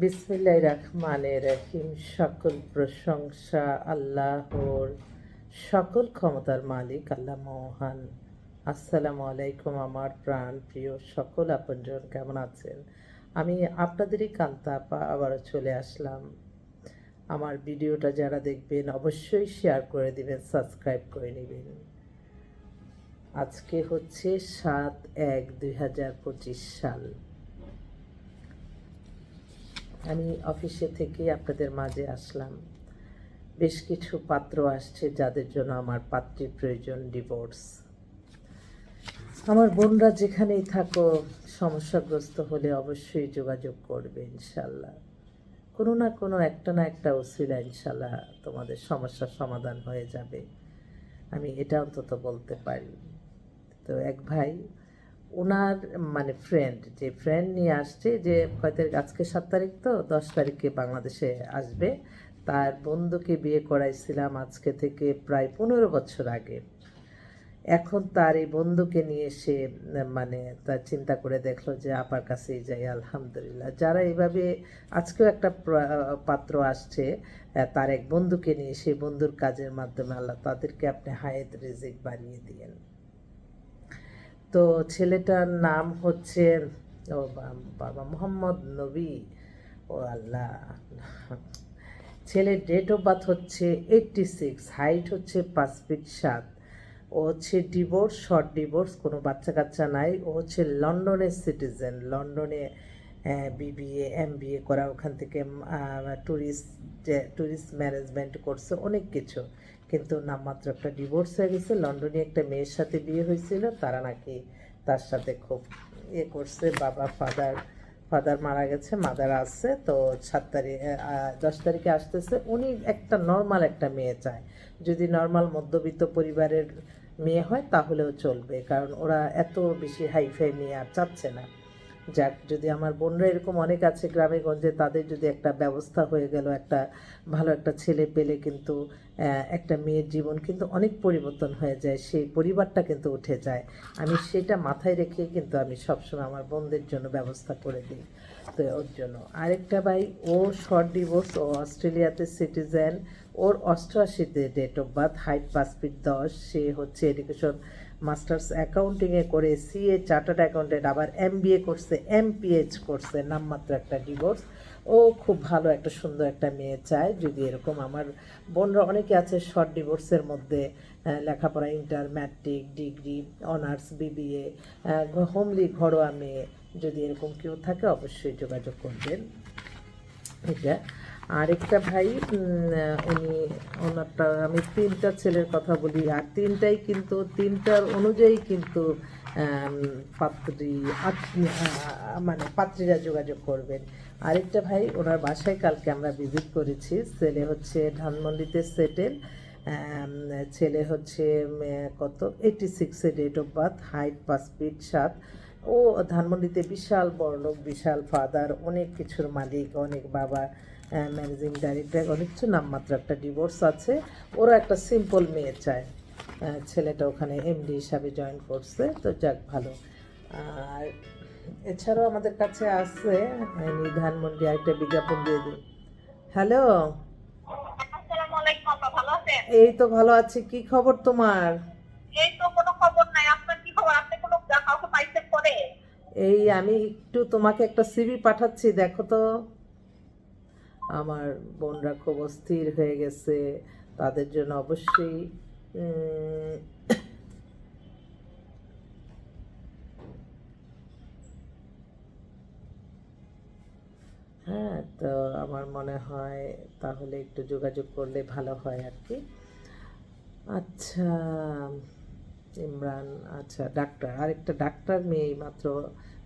বিসমিল্লাহির রহমানির রহিম। সকল প্রশংসা আল্লাহর, সকল ক্ষমতার মালিক আল্লাহ মহান। আসসালামু আলাইকুম আমার প্রাণ প্রিয় সকল আপনজন, কেমন আছেন? আমি আপনাদেরই কান্তা আপা আবারও চলে আসলাম। আমার ভিডিওটা যারা দেখবেন অবশ্যই শেয়ার করে দিবেন, সাবস্ক্রাইব করে নেবেন। আজকে হচ্ছে 7/1/2025 সাল। আমি অফিসে থেকে আপনাদের মাঝে আসলাম। বেশ কিছু পাত্র আসছে যাদের জন্য আমার পাত্রীর প্রয়োজন, ডিভোর্স। আমার বোনরা যেখানেই থাকো, সমস্যাগ্রস্ত হলে অবশ্যই যোগাযোগ করবে ইনশাল্লাহ। কোনো না কোনো একটা না একটা ওসিলা ইনশাল্লাহ তোমাদের সমস্যার সমাধান হয়ে যাবে, আমি এটা অন্তত বলতে পারি। তো এক ভাই, ওনার মানে যে ফ্রেন্ড নিয়ে আসছে, যে কয় তারিখ, আজকে 7 তারিখ, তো 10 তারিখে বাংলাদেশে আসবে। তার বন্ধুকে বিয়ে করাইছিলাম আজকে থেকে প্রায় 15 বছর আগে। এখন তার এই বন্ধুকে নিয়ে সে মানে তার চিন্তা করে দেখলো যে আপার কাছেই যাই। আলহামদুলিল্লাহ, যারা এইভাবে, আজকেও একটা পাত্র আসছে তার এক বন্ধুকে নিয়ে, সেই বন্ধুর কাজের মাধ্যমে আল্লাহ তাদেরকে আপনি হায়াত রিজিক বাড়িয়ে দিয়েন। তো ছেলেটার নাম হচ্ছে, ও বাবা, মোহাম্মদ নবী। ও আল্লাহ, ছেলের ডেট অফ বার্থ হচ্ছে 86, হাইট হচ্ছে 5 ফিট 7। ও হচ্ছে ডিভোর্স, শর্ট ডিভোর্স, কোনো বাচ্চা কাচ্চা নাই। ও হচ্ছে লন্ডনের সিটিজেন, লন্ডনে বিবিএ এমবিএ করা, ওখান থেকে ট্যুরিস্ট ম্যানেজমেন্ট করছে, অনেক কিছু। কিন্তু নামমাত্র একটা ডিভোর্স হয়ে গেছে। লন্ডনে একটা মেয়ের সাথে বিয়ে হয়েছিল, তারা নাকি তার সাথে খুব করছে। ফাদার মারা গেছে, মাদার আছে। তো 7 তারিখ 10 তারিখে আসতেছে। উনি একটা নর্মাল একটা মেয়ে চায়, যদি নর্মাল মধ্যবিত্ত পরিবারের মেয়ে হয় তাহলেও চলবে, কারণ ওরা এত বেশি হাইফাই মেয়ে আর চাচ্ছে না। যাক, যদি আমার বোনরা এরকম অনেক আছে গ্রামে গঞ্জে, তাদের যদি একটা ব্যবস্থা হয়ে গেল, একটা ভালো একটা ছেলে পেলে, কিন্তু একটা মেয়ের জীবন কিন্তু অনেক পরিবর্তন হয়ে যায়, সেই পরিবারটা কিন্তু উঠে যায়। আমি সেটা মাথায় রেখে কিন্তু আমি সবসময় আমার বোনদের জন্য ব্যবস্থা করে দিই। তো ওর জন্য আরেকটা ভাই, ও শর্ট ডিভোর্স, ও অস্ট্রেলিয়াতে সিটিজেন। ওর 88-তে date of birth, height 5 feet 10। সে হচ্ছে এডুকেশন মাস্টার্স অ্যাকাউন্টিংয়ে করে, সিএ চার্টার্ড অ্যাকাউন্টেন্ট, আবার এমবিএ করছে, এমপিএইচ করছে, নামমাত্র একটা ডিভোর্স। ও খুব ভালো একটা সুন্দর একটা মেয়ে চায়। যদি এরকম, আমার বোনরা অনেকে আছে শর্ট ডিভোর্সের মধ্যে, লেখাপড়া inter, matric, degree, honours, BBA, homely, ঘরোয়া মেয়ে, যদি এরকম কেউ থাকে অবশ্যই যোগাযোগ করবেন। এটা আরেকটা ভাই, উনি, ওনারটা, আমি 3টা ছেলের কথা বলি, আর 3টাই কিন্তু 3টার অনুযায়ী কিন্তু পাত্রী মানে পাত্রীরা যোগাযোগ করবেন। আরেকটা ভাই, ওনার বাসায় কালকে আমরা ভিজিট করেছি। ছেলে হচ্ছে ধানমন্ডিতে সেটেল, ছেলে হচ্ছে কত 86-এ date of birth, height 5 feet 7। ও ধানমন্ডিতে বিশাল বড়লোক, বিশাল ফাদার, অনেক কিছুর মালিক, অনেক বাবা, ম্যানেজিং ডাইরেক্টর, অনেক কিছু। নামমাত্র একটা ডিভোর্স আছে। ওরা একটা সিম্পল মেয়ে চায়। ছেলেটা ওখানে এমডি হিসাবে জয়েন করছে, তো যাক ভালো। আর এছাড়াও আমাদের কাছে আছে, আমি ধানমন্ডি আরেকটা বিজ্ঞাপন দিয়ে দিই। হ্যালো, আসসালামু আলাইকুম আপা, ভালো আছেন? এই তো ভালো আছি, কি খবর তোমার? এই তো কোনো খবর নাই। আপনার কি খবর? আপনি কোনো কাউকে পাইছেন পরে? এই আমি একটু তোমাকে একটা সিভি পাঠাচ্ছি, দেখো তো। আমার বোনরা খুব অস্থির হয়ে গেছে, তাদের জন্য অবশ্যই হ্যাঁ, তো আমার মনে হয় তাহলে একটু যোগাযোগ করলে ভালো হয় আর কি। আচ্ছা, ইমরান, আচ্ছা ডাক্তার, আরেকটা ডাক্তার মেয়ে মাত্র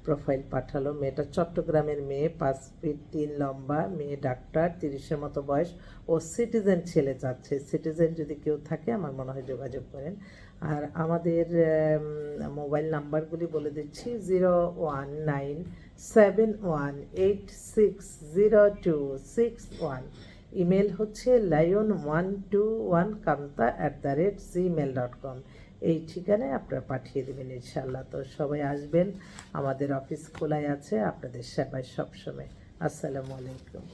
প্রোফাইল পাঠালো। মেয়েটা চট্টগ্রামের মেয়ে, 5 ফিট 3 লম্বা মেয়ে, ডাক্তার, 30-এর মতো বয়স। ও সিটিজেন ছেলে চাচ্ছে। সিটিজেন যদি কেউ থাকে আমার মনে হয় যোগাযোগ করেন। আর আমাদের মোবাইল নাম্বারগুলি বলে দিচ্ছি: 01971860261। ইমেল হচ্ছে lion121kanta@gmail.com। এই ঠিকানায় আপনারা পাঠিয়ে দেবেন ইনশাল্লাহ। তো সবাই আসবেন, আমাদের অফিস খোলাই আছে আপনাদের সেবায় সবসময়। আসসালামু আলাইকুম।